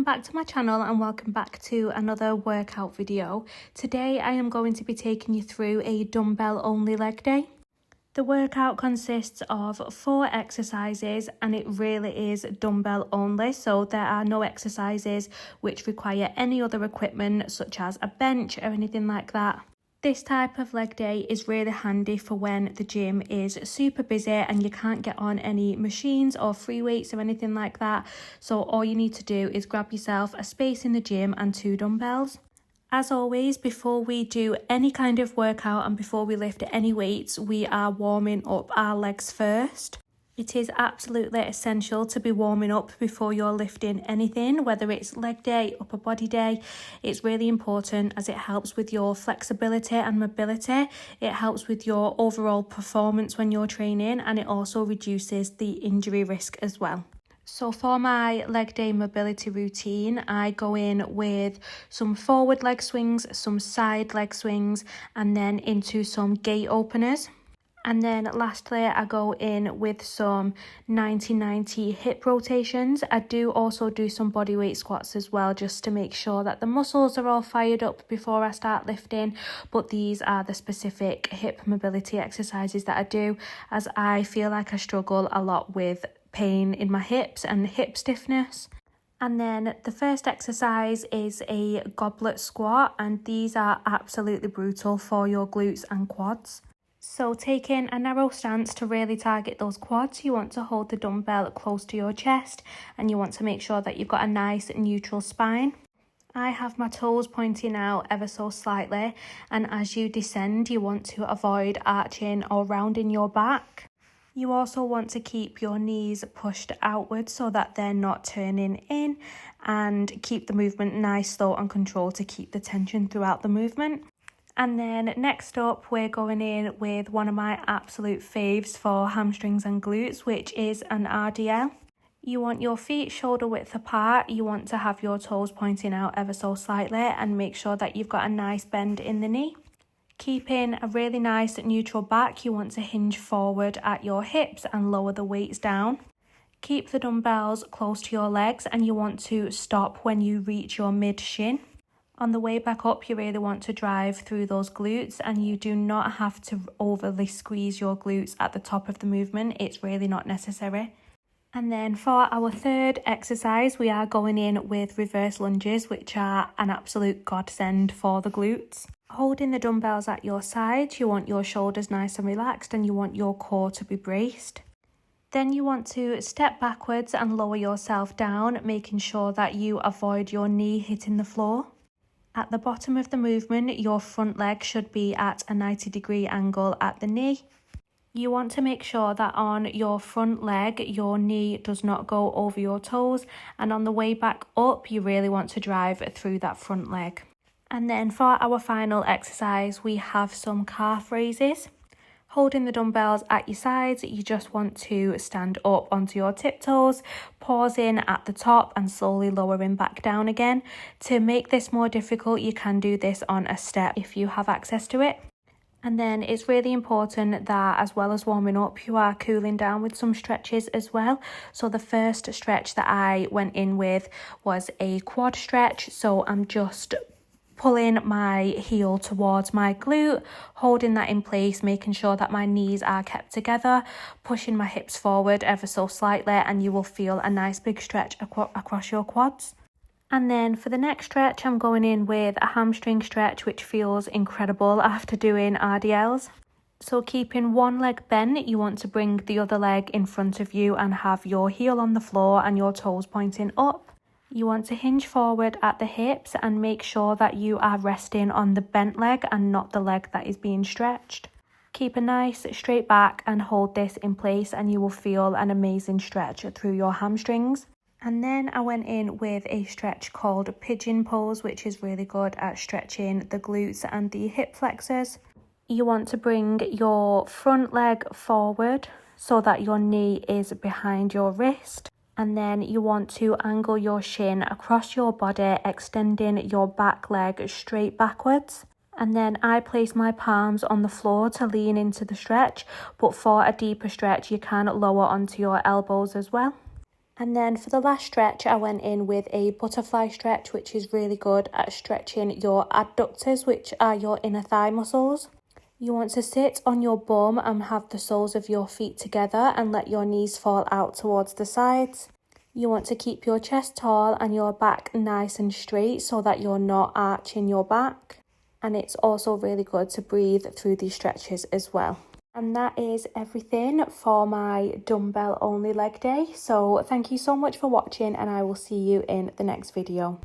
back to my channel and welcome back to another workout video. Today I am going to be taking you through a dumbbell only leg day. The workout consists of 4 exercises and it really is dumbbell only, so there are no exercises which require any other equipment such as a bench or anything like that. This type of leg day is really handy for when the gym is super busy and you can't get on any machines or free weights or anything like that. So all you need to do is grab yourself a space in the gym and 2 dumbbells. As always, before we do any kind of workout and before we lift any weights, we are warming up our legs first. It is absolutely essential to be warming up before you're lifting anything, whether it's leg day, upper body day. It's really important as it helps with your flexibility and mobility. It helps with your overall performance when you're training, and it also reduces the injury risk as well. So for my leg day mobility routine, I go in with some forward leg swings, some side leg swings, and then into some gate openers. And then lastly, I go in with some 90-90 hip rotations. I do also do some bodyweight squats as well, just to make sure that the muscles are all fired up before I start lifting. But these are the specific hip mobility exercises that I do, as I feel like I struggle a lot with pain in my hips and hip stiffness. And then the first exercise is a goblet squat, and these are absolutely brutal for your glutes and quads. So taking a narrow stance to really target those quads, you want to hold the dumbbell close to your chest and you want to make sure that you've got a nice neutral spine. I have my toes pointing out ever so slightly, and as you descend you want to avoid arching or rounding your back. You also want to keep your knees pushed outwards so that they're not turning in, and keep the movement nice, slow and controlled to keep the tension throughout the movement. And then next up, we're going in with one of my absolute faves for hamstrings and glutes, which is an RDL. You want your feet shoulder width apart. You want to have your toes pointing out ever so slightly and make sure that you've got a nice bend in the knee. Keeping a really nice neutral back, you want to hinge forward at your hips and lower the weights down. Keep the dumbbells close to your legs and you want to stop when you reach your mid shin. On the way back up, you really want to drive through those glutes, and you do not have to overly squeeze your glutes at the top of the movement. It's really not necessary. And then for our third exercise, we are going in with reverse lunges, which are an absolute godsend for the glutes. Holding the dumbbells at your sides, you want your shoulders nice and relaxed and you want your core to be braced. Then you want to step backwards and lower yourself down, making sure that you avoid your knee hitting the floor. At the bottom of the movement, your front leg should be at a 90-degree angle at the knee. You want to make sure that on your front leg, your knee does not go over your toes, and on the way back up, you really want to drive through that front leg. And then for our final exercise, we have some calf raises. Holding the dumbbells at your sides, you just want to stand up onto your tiptoes, pausing at the top and slowly lowering back down again. To make this more difficult, you can do this on a step if you have access to it. And then it's really important that as well as warming up, you are cooling down with some stretches as well. So the first stretch that I went in with was a quad stretch. So I'm just pulling my heel towards my glute, holding that in place, making sure that my knees are kept together, pushing my hips forward ever so slightly, and you will feel a nice big stretch across your quads. And then for the next stretch, I'm going in with a hamstring stretch, which feels incredible after doing RDLs. So keeping one leg bent, you want to bring the other leg in front of you and have your heel on the floor and your toes pointing up. You want to hinge forward at the hips and make sure that you are resting on the bent leg and not the leg that is being stretched. Keep a nice straight back and hold this in place and you will feel an amazing stretch through your hamstrings. And then I went in with a stretch called pigeon pose, which is really good at stretching the glutes and the hip flexors. You want to bring your front leg forward so that your knee is behind your wrist. And then you want to angle your shin across your body, extending your back leg straight backwards. And then I place my palms on the floor to lean into the stretch, but for a deeper stretch, you can lower onto your elbows as well. And then for the last stretch, I went in with a butterfly stretch, which is really good at stretching your adductors, which are your inner thigh muscles. You want to sit on your bum and have the soles of your feet together and let your knees fall out towards the sides. You want to keep your chest tall and your back nice and straight so that you're not arching your back. And it's also really good to breathe through these stretches as well. And that is everything for my dumbbell only leg day. So thank you so much for watching, and I will see you in the next video.